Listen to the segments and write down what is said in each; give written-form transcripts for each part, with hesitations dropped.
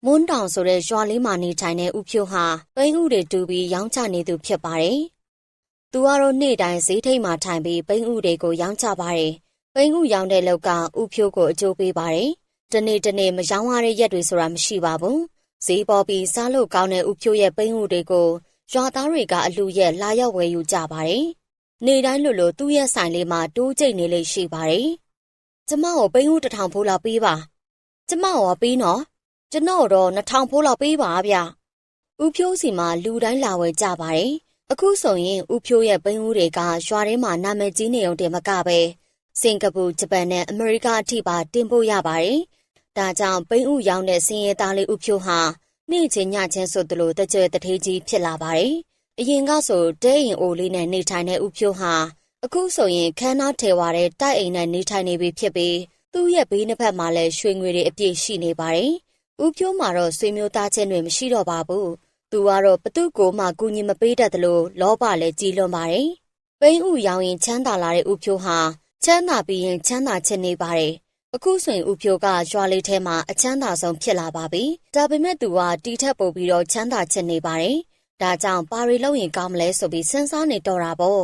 မွန်းတောင်ဆိုတဲ့ရွာလေးမှာနေထိုင်တဲ့ဦးဖြိုးဟာပိန်းဥတွေတူပြီးရောင်းချနေသူဖြစ်ပါတယ်။သူကတော့နေ့တိုင်းဈေးထိပ်မှာထိုင်ပြီးပိန်းဥတွေကိုရောင်းချပါတယ်။ပိန်းဥရောင်းတဲ့လောက်ကဦးဖြိုးကိုအကျိုးပေးပါတယ်။တနေ့မရောင်းရတဲ့ရက်တွေဆိုတာမရှိပါဘူး။ဈေးပေါ်ပြီးစားလို့ကောင်းတဲ့ဦးဖြိုးရဲ့ပိန်းဥတွေကိုရွာသားတွေကအလူရက်လာရောက်ဝယ်ယူကြပါတယ်။နေ့တိုင်းလိုသူ့ရဲ့ဆိုင်လေးမှာတိုးကျိတ်နေလေရှိပါတယ်။ကျမကိုပိန်းဥ1000ဖိုးလောက်ပေးပါ။ကျမရောပေးနော်။ကျွန်တော်တော့2000ဖိုးလောက်ပေးပါဗျ။ဦးဖြိုးစီမှာလူတိုင်းလာဝယ်ကြပါတယ်။အခုဆိုရင်ဦးဖြိုးရဲ့ပိန်းဦးတွေကရွာထဲမှာနာမည်ကြီးနေုံတင်မကပဲစင်ကာပူဂျပန်နဲ့အမေရိကအထိပါတင်ပို့ရပါတယ်။ဒါကြောင့်ပိန်းဦးရောင်းတဲ့စင်ရဲသားလေးဦးဖြိုးဟာနေ့ချင်းညချင်းဆိုသလိုတကြွတထေးကြီးဖြစ်လာပါတယ်။အရင်ကဆိုတဲရင်အိုလေးနဲ့နေထိုင်တဲ့ဦးဖြိုးဟာအခုဆိုရင်ခန်းသားထဲဝါတဲ့တိုက်အိမ်နဲ့နေထိုင်နေပြီဖြစ်ပြီးသူ့ရဲ့ဘေးနှစ်ဖက်မှာလည်းရွှေငွေတွေအပြည့်ရှိနေပါတယ်။ဦးဖြိုးမှာတော့ဆွေမျိုးသားချင်းတွေမရှိတော့ပါဘူး။သူကတော့ဘသူ့ကိုမှကူညီမပေးတတ်သလိုလောဘလည်းကြီးလွန်ပါတယ်။ပိန်းဥရောင်းရင်ချမ်းသာလာတဲ့ဦးဖြိုးဟာချမ်းသာပြီးရင်ချမ်းသာချင်နေပါတယ်။အခုဆိုရင်ဦးဖြိုးကရွာလေးထဲမှာအချမ်းသာဆုံးဖြစ်လာပါပြီ။ဒါပေမဲ့သူကတီထက်ပိုပြီးတော့ချမ်းသာချင်နေပါတယ်။ဒါကြောင့်ဘာတွေလုပ်ရင်ကောင်းမလဲဆိုပြီးစဉ်းစားနေတော့တာပေါ့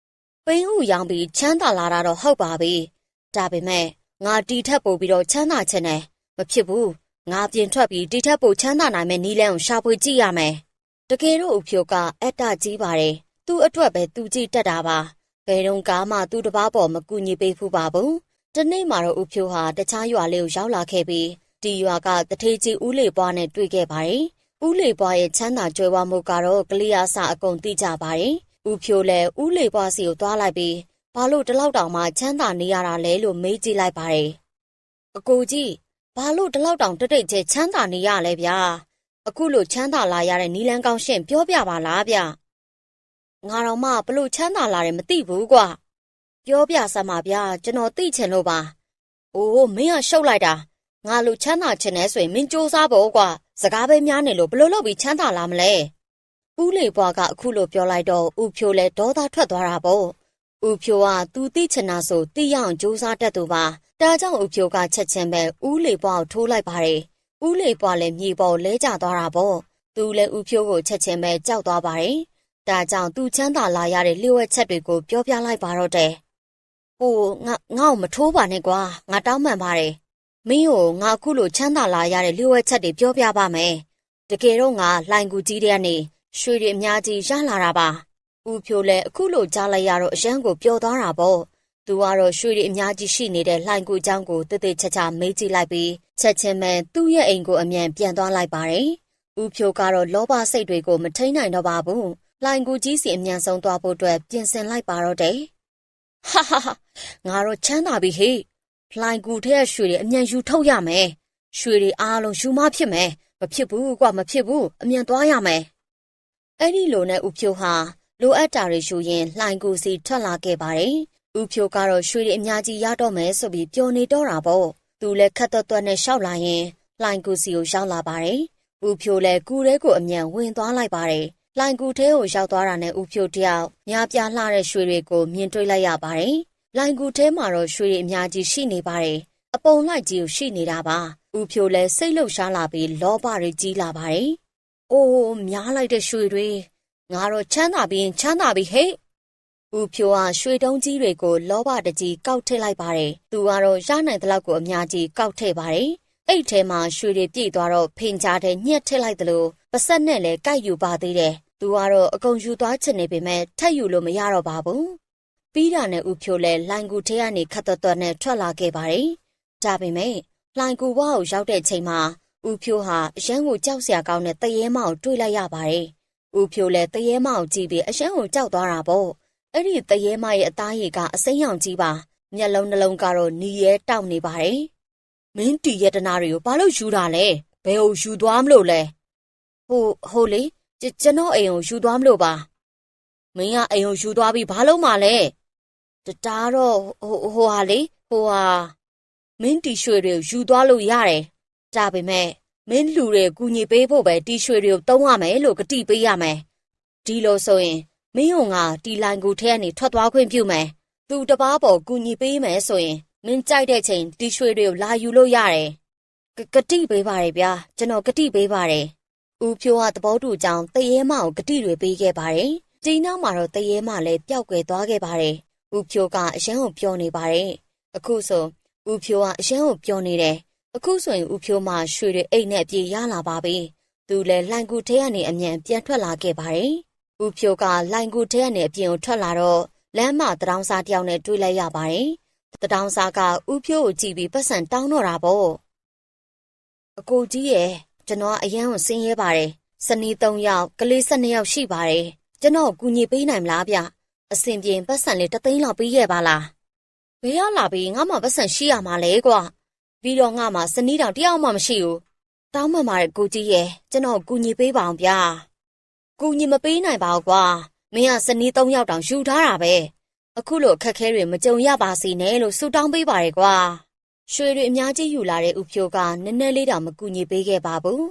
။ပိန်းဥရောင်းပြီးချမ်းသာလာတာတော့ဟုတ်ပါပြီ။ဒါပေမဲ့ငါတီထက်ပိုပြီးတော့ချမ်းသာချင်တယ်။မဖြစ်ဘူး။ငါပြင်ထွက်ပြီးတီထက်ပိုချမ်းသာနိုင်မဲ့နီးလန်းကိုရှာဖွေကြည့်ရမယ်။တကယ်တော့ဦးဖြိုးကအတ္တကြီးပါတယ်။သူ့အတွက်ပဲသူကြည့်တတ်တာပါ။ဘယ်တော့မှသူ့တပားပေါ်မကူညီပေးဘူးပါဘူး။တနေ့မှာတော့ဦးဖြိုးဟာတခြားရွာလေးကိုရောက်လာခဲ့ပြီးဒီရွာကတထေးကြီးဦးလေပွားနဲ့တွေ့ခဲ့ပါတယ်။ဦးလေပွားရဲ့ချမ်းသာကြွယ်ဝမှုကတော့ကလေးအားစအကုန်သိကြပါတယ်။ဦးဖြိုးလည်းဦးလေပွားစီကိုသွားလိုက်ပြီးဘာလို့ဒီလောက်တောင်မှချမ်းသာနေရတာလဲလို့မေးကြည့်လိုက်ပါတယ်။အကိုကြီးဘာလို့ဒီလောက်တောင်တိတ်ကျဲချမ်းသာနေရလဲဗျာအခုလိုချမ်းသာလာရတဲ့နီလန်းကောင်းရှင့်ပြောပြပါလားဗျငါတော့မှဘလို့ချမ်းသာလာတယ်မသိဘူးကွာပြောပြစမ်းပါဗျာကျွန်တော်သိချင်လို့ပါအိုးမင်းကရှုပ်လိုက်တာငါလိုချမ်းသာချင်နေဆိုရင်မင်းစူးစားဖို့ကွာစကားပဲများနေလို့ဘလို့လုပ်ပြီးချမ်းသာလာမလဲဦးလေဘွားကအခုလိုပြောလိုက်တော့ဦးဖြိုးလဲဒေါသထွက်သွားတာပေါ့ဦးဖြိုးကသူသိချင်တာဆိုသိရအောင်စူးစားတတ်သူပါဒါကြောင့်ဦးဖြိုးကချက်ချင်းပဲဦးလေပွားကိုထိုးလိုက်ပါတယ်။ဦးလေပွားလည်းမြေပေါ်လဲကျသွားတာပေါ့။သူလည်းဦးဖြိုးကိုချက်ချင်းပဲကြောက်သွားပါတယ်။ဒါကြောင့်သူချမ်းသာလာရတဲ့လျှို့ဝှက်ချက်တွေကိုပြောပြလိုက်ပါတော့တယ်။ဟိုငါ့ကိုမထိုးပါနဲ့ကွာ။ငါတောင်းပန်ပါတယ်။မင်းကိုငါအခုလိုချမ်းသာလာရတဲ့လျှို့ဝှက်ချက်တွေပြောပြပါမယ်။တကယ်တော့ငါလှိုင်ကူကြီးတဲ့ကနေရွှေတွေအများကြီးရလာတာပါ။ဦးဖြိုးလည်းအခုလိုကြားလိုက်ရတော့အရန်ကိုပျော်သွားတာပေါ့။သူကတော့ရွှေတွေအများကြီးရှိနေတဲ့လှိုင်ကူเจ้าကိုတည်ချာမေးကြည့်လိုက်ပြီးချက်ချင်းပဲသူ့ရဲ့အိမ်ကိုအမြန်ပြန်သွားလိုက်ပါတယ်။ဦးဖြိုးကတော့လောဘစိတ်တွေကိုမထိန်နိုင်တော့ပါဘူး။လှိုင်ကူကြီးစီအမြန်ဆုံးသွားဖို့အတွက်ပြင်ဆင်လိုက်ပါတော့တယ်။ဟာငါတော့ချမ်းသာပြီဟေ့။လှိုင်ကူထဲရွှေတွေအမြန်ယူထုတ်ရမယ်။ရွှေတွေအားလုံးယူမဖြစ်မယ်။မဖြစ်ဘူးကွာမဖြစ်ဘူးအမြန်သွားရမယ်။အဲ့ဒီလိုနဲ့ဦးဖြိုးဟာလိုအပ်တာတွေယူရင်လှိုင်ကူစီထွက်လာခဲ့ပါတယ်။ဦးဖြိုးကတော့ရွှေတွေအများကြီးရတော့မယ်ဆိုပြီးပျော်နေတော့တာပေါ့။သူလည်းခက်သွက်နဲ့ရှောက်လာရင်လှိုင်ကူစီကိုရောက်လာပါတယ်။ဦးဖြိုးလည်းကူထဲကိုအမြန်ဝင်သွားလိုက်ပါတယ်။လှိုင်ကူထဲကိုရောက်သွားတာနဲ့ဦးဖြိုးတယောက်များပြားလှတဲ့ရွှေတွေကိုမြင်တွေ့လိုက်ရပါတယ်။လှိုင်ကူထဲမှာတော့ရွှေတွေအများကြီးရှိနေပါတယ်။အပုံလိုက်ကြီးကိုရှိနေတာပါ။ဦးဖြိုးလည်းစိတ်လှုပ်ရှားလာပြီးလောဘတွေကြီးလာပါတယ်။အိုးများလိုက်တဲ့ရွှေတွေငါတော့ချမ်းသာပြီးချမ်းသာပြီဟဲ့ဦးဖြိုးကရွှေတုံးကြီးတွေကိုလောဘတကြီးကောက်ထည့်လိုက်ပါတယ်။သူကတော့ရနိုင်တဲ့လောက်ကိုအများကြီးကောက်ထည့်ပါတယ်။အဲ့ထဲမှာရွှေတွေပြည့်သွားတော့ဖင်ကြားတဲ့ညှက်ထည့်လိုက်သလိုပါဆက်နဲ့လည်းကိုက်ယူပါသေးတယ်။သူကတော့အကုန်ယူသွားချင်နေပေမဲ့ထက်ယူလို့မရတော့ပါဘူး။ပြီးတာနဲ့ဦးဖြိုးလည်းလှိုင်ကူထဲကနေခတ်သွက်နဲ့ထွက်လာခဲ့ပါတယ်။ဒါပေမဲ့လှိုင်ကူဝါကိုရောက်တဲ့ချိန်မှာဦးဖြိုးဟာအရန်ကိုကြောက်စရာကောင်းတဲ့တရေမောင်ကိုတွေ့လိုက်ရပါတယ်။ဦးဖြိုးလည်းတရေမောင်ကိုကြည့်ပြီးအရန်ကိုကြောက်သွားတာပေါ့။အဲ့ဒီတရေမရဲ့အသားရည်ကအစိမ်းရောင်ကြီးပါမျက်လုံးနှလုံးကတော့နီရဲတောက်နေပါတယ်မင်းတီရတနာတွေကိုဘာလို့ယူတာလဲဘယ်ကိုယူသွားမလို့လဲဟိုလေကျွန်တော်အိမ်ကိုယူသွားမလို့ပါမင်းကအိမ်ကိုယူသွားပြီးဘာလို့မှလဲတားတော့ဟိုဟာမင်းတီရွှေတွေကိုယူသွားလို့ရတယ်ဒါပေမဲ့မင်းလူတွေကူညီပေးဖို့ပဲတီရွှေတွေကိုတုံးရမယ်လို့ကတိပေးရမယ်ဒီလိုဆိုရင်မင်းကတီလိုင်ကူထဲကနေထွက်သွားခွင့်ပြုမယ်။သူတပားပေါ်ကူညီပေးမယ်ဆိုရင်မင်းကြိုက်တဲ့ချိန်တီရွှေတွေကိုလာယူလို့ရတယ်။ ကတိပေးပါရဲ့ဗျာကျွန်တော်ကတိပေးပါတယ်ဦးဖြိုးကသဘောတူကြောင်းတရေမကိုကတိတွေပေးခဲ့ပါတယ်ဒီနောက်မှာတော့တရေမလည်းပျောက်ကွယ်သွားခဲ့ပါတယ်ဦးဖြိုးကအရန်ကိုပြောနေပါတယ်အခုဆိုဦးဖြိုးကအရန်ကိုပြောနေတယ်အခုဆိုရင်ဦးဖြိုးမှရွှေတွေအိတ်နဲ့အပြေရလာပါပြီသူလည်းလိုင်ကူထဲကနေအမြန်ပြန်ထွက်လာခဲ့ပါတယ်ဦးဖြိုးကလိုင်ကူထဲကနေအပြင်ကိုထွက်လာတော့လမ်းမှာတထောင်စားတယောက်နဲ့တွေ့လိုက်ရပါတယ်တထောင်စားကဦးဖြိုးကိုကြည့်ပြီးပတ်စံတောင်းတော့တာပေါ့အကိုကြီးရဲ့ကျွန်တော်အရန်ကိုဆင်းရဲပါတယ်စနီး3ယောက်ကလေး12ယောက်ရှိပါတယ်ကျွန်တော်ကူညီပေးနိုင်မလားဗျအစင်ပြေပတ်စံလေး3သိန်းလောက်ပေးခဲ့ပါလားဘယ်ရောက်လာပြီးငါမှပတ်စံရှိရမှာလဲကွာပြီးတော့ငါမှစနီးတောင်တယောက်မှမရှိဘူးတောင်းမှမှာတဲ့ကိုကြီးရဲ့ကျွန်တော်ကူညီပေးပါအောင်ဗျကူညီမပေးနိုင်ပါဘူးကွာမင်းကစနီး3ယောက်တောင်ယူထားတာပဲအခုလိုအခက်ခဲတွေမကြုံရပါစေနဲ့လို့ဆုတောင်းပေးပါရယ်ကွာရွှေတွေအများကြီးယူလာတဲ့ဦးဖြိုးကနည်းနည်းလေးတောင်မကူညီပေးခဲ့ပါဘူး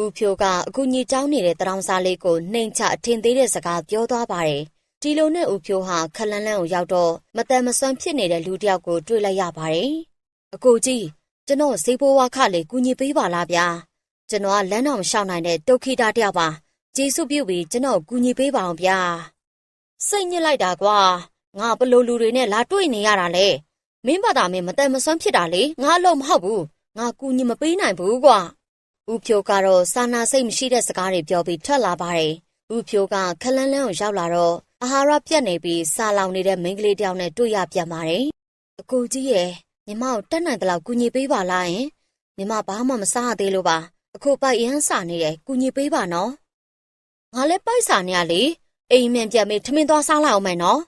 ဦးဖြိုးကအကူညီတောင်းနေတဲ့တရောင်စားလေးကိုနှိမ်ချအထင်သေးတဲ့စကားပြောသွားပါတယ်ဒီလိုနဲ့ဦးဖြိုးဟာခလန်းလန်းကိုရောက်တော့မတန်မစွမ်းဖြစ်နေတဲ့လူတစ်ယောက်ကိုတွေ့လိုက်ရပါတယ်အကိုကြီးကျွန်တော်ဈေးဘိုးဝါခလေးကူညီပေးပါလားဗျာကျွန်တော်ကလမ်းတော်မလျှောက်နိုင်တဲ့တုတ်ခိတာတစ်ယောက်ပါကျေးဇူးပြုပြီးကျွန်တော်ကူညီပေးပါအောင်ဗျာစိတ်ညစ်လိုက်တာကွာငါဘလို့လူတွေနဲ့လာတွေ့နေရတာလေမင်းဘာသာမင်းမတန်မစွမ်းဖြစ်တာလေငါအလုံးမဟုတ်ဘူးငါကူညီမပေးနိုင်ဘူးကွာဦးဖြိုးကတော့စာနာစိတ်မရှိတဲ့စကားတွေပြောပြီးထွက်လာပါတယ်ဦးဖြိုးကခလန်းလန်းကိုရောက်လာတော့အာဟာရပြတ်နေပြီးစာလောင်နေတဲ့မိန်းကလေးတယောက်နဲ့တွေ့ရပြန်ပါတယ်အကိုကြီးရဲ့ညီမကိုတက်နိုင်တဲ့လောက်ကူညီပေးပါလားယင်ညီမဘာမှမစားရသေးလို့ပါအခုပိုက်ရမ်းစာနေတယ်ကူညီပေးပါနော်ငါလည်းပိုက်စာနေရလေအိမ်မြန်ပြန်ပြီးထမင်းသွားစားလိုက်အောင်မယ်နော်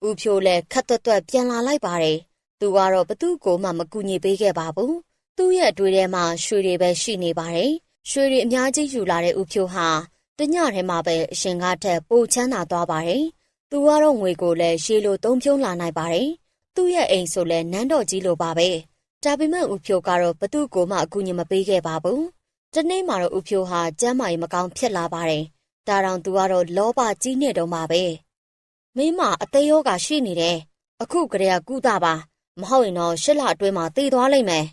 ဦးဖြိုးလည်းခက်တွတ်ပြန်လာလိုက်ပါတယ်သူကတော့ဘသူ့ကိုမှမကူညီပေးခဲ့ပါဘူးသူ့ရဲ့အတွေ့ထဲမှာရွှေတွေပဲရှိနေပါတယ်ရွှေတွေအများကြီးယူလာတဲ့ဦးဖြိုးဟာတညထဲမှာပဲအရှင်ကားထက်ပိုချမ်းသာသွားပါတယ်သူကတော့ငွေကိုလည်းရှေးလိုသုံးဖြုံးလာနိုင်ပါတယ်သူ့ရဲ့အိမ်ဆိုလည်းနန်းတော်ကြီးလိုပါပဲဒါပေမဲ့ဦးဖြိုးကတော့ဘသူ့ကိုမှအကူအညီမပေးခဲ့ပါဘူးဒီနေ့မှာတော့ဦးဖြိုးဟာကျမ်းမာရေးမကောင်းဖြစ်လာပါတယ်ဒါတောင်သူကတော့လောဘကြီးနေတော့မှာပဲမင်းမအသေးရောဂါရှိနေတယ်အခုကလေးကကုသပါမဟုတ်ရင်တော့8လအတွင်းမှာသေသွားလိမ့်မယ်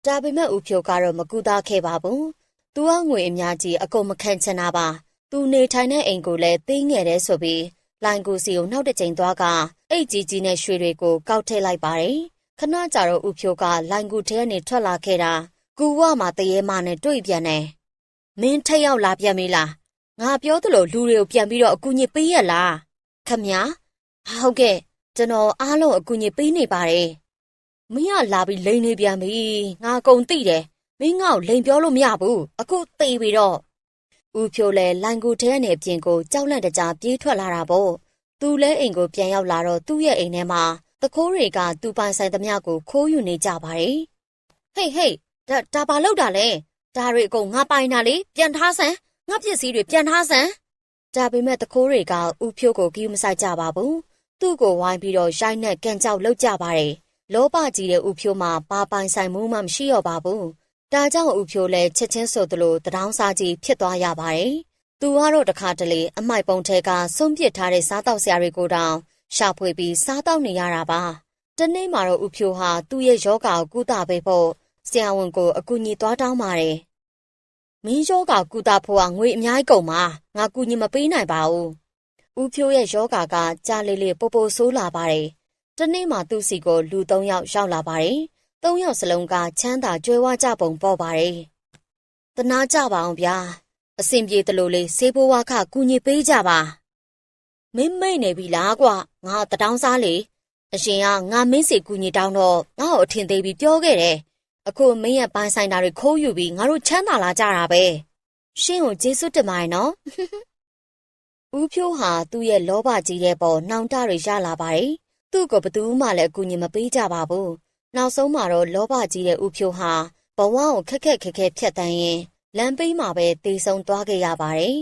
ဒါပေမဲ့ဦးဖြိုးကတော့မကုသခဲ့ပါဘူးသူကငွေအများကြီးအကုန်မခံချင်တာပါသူနေထိုင်တဲ့အိမ်ကိုလည်းသိငယ်တယ်ဆိုပြီးလိုင်ကိုစီကိုနောက်တစ်ချိန်သွားကအိတ်ကြီးကြီးနဲ့ရွှေတွေကိုကောက်ထည့်လိုက်ပါတယ်ခဏကြာတော့ဦးဖြိုးကလိုင်ကူထဲကနေထွက်လာခဲ့တာကူဝမှာတရေမနဲ့တွေ့ပြန်တယ်မင်းထက်ရောက်လာပြန်ပြီလားငါပြောသလိုလူတွေကိုပြန်ပြီးတော့အကူအညီပေးရလားခမညာဟုတ်ကဲ့ကျွန်တော်အားလုံးအကူအညီပေးနေပါတယ်မင်းကလာပြီးလိန်နေပြန်ပြီငါကုန်သိတယ်မင်းငါ့ကိုလိန်ပြောလို့မရဘူးအခုသိပြီတော့ဦးဖြိုးလဲလိုင်ကူထဲကနေအပြင်ကိုကြောက်လန့်တကြားပြေးထွက်လာတာပေါ့သူလဲအိမ်ကိုပြန်ရောက်လာတော့သူ့ရဲ့အိမ်ထဲမှာတခိုးတွေကသူပိုင်ဆိုင်သမျှကိုခိုးယူနေကြပါတယ်ဟေးဒါဘာလုပ်တာလဲဒါတွေအကုန်ငါပိုင်တာလေပြန်ထားစမ်းငါပစ္စည်းတွေပြန်ထားစမ်းဒါပေမဲ့တခိုးတွေကဦးဖြိုးကိုကြီးမဆိုင်ကြပါဘူးသူ့ကိုဝိုင်းပြီးတော့ရိုက်နဲ့ကန်ကြောက်လုပ်ကြပါတယ်လောဘကြီးတဲ့ဦးဖြိုးမှာပါပိုင်ဆိုင်မှုမှမရှိတော့ပါဘူးဒါကြောင့်ဦးဖြိုးလည်းချက်ချင်းဆိုသလိုတထောင်းစားကြီးဖြစ်သွားရပါတယ်သူကတော့တခါတလေအမိုက်ပုံထဲကဆုံးပစ်ထားတဲ့စားတောက်စရာတွေကိုတောင်ရှာဖွေပြီးစားတောက်နေရတာပါတနေ့မှာတော့ဦးဖြိုးဟာသူ့ရဲ့ယောဂါကိုကုသပေးဖို့ဆရာဝန်ကိုအကူအညီသွားတောင်းပါတယ်မင်းယောဂါကုသဖို့ကငွေအများကြီးကုန်မှာငါကူညီမပေးနိုင်ပါဘူးဦးဖြိုးရဲ့ယောဂါကကြားလေးလေးပိုပိုဆိုးလာပါတယ်တနေ့မှာသူ့စီကိုလူ3ယောက်ရောက်လာပါတယ်3ယောက်စလုံးကချမ်းသာကြွယ်ဝကြပုံပေါ်ပါတယ်တနာကြပါအောင်ဗျာအဆင်ပြေတယ်လို့လေဆေးဘိုးဝါခကူညီပေးကြပါမင်းမိတ်နေပြီလားကွာငါတထောင်းစားလေအရှင်ကငါမင်းစီကူညီတောင်းတော့ငါ့ကိုအထင်သေးပြီးပြောခဲ့တယ်အခုမင်းရဲ့ပိုင်ဆိုင်တာတွေခိုးယူပြီးငါတို့ချမ်းသာလာကြတာပဲရှင်းကိုကျေးဇူးတင်ပါတယ်နော်ဦးဖြိုးဟာသူ့ရဲ့လောဘကြီးတဲ့ပေါ်နှောင်တတွေရလာပါတယ်သူ့ကိုဘယ်သူမှလည်းအကူအညီမပေးကြပါဘူးနောက်ဆုံးမှာတော့လောဘကြီးတဲ့ဦးဖြိုးဟာဘဝကိုခက်ခဲဖြတ်တန်းရင်လမ်းဘေးမှာပဲတေဆုံးသွားခဲ့ရပါတယ်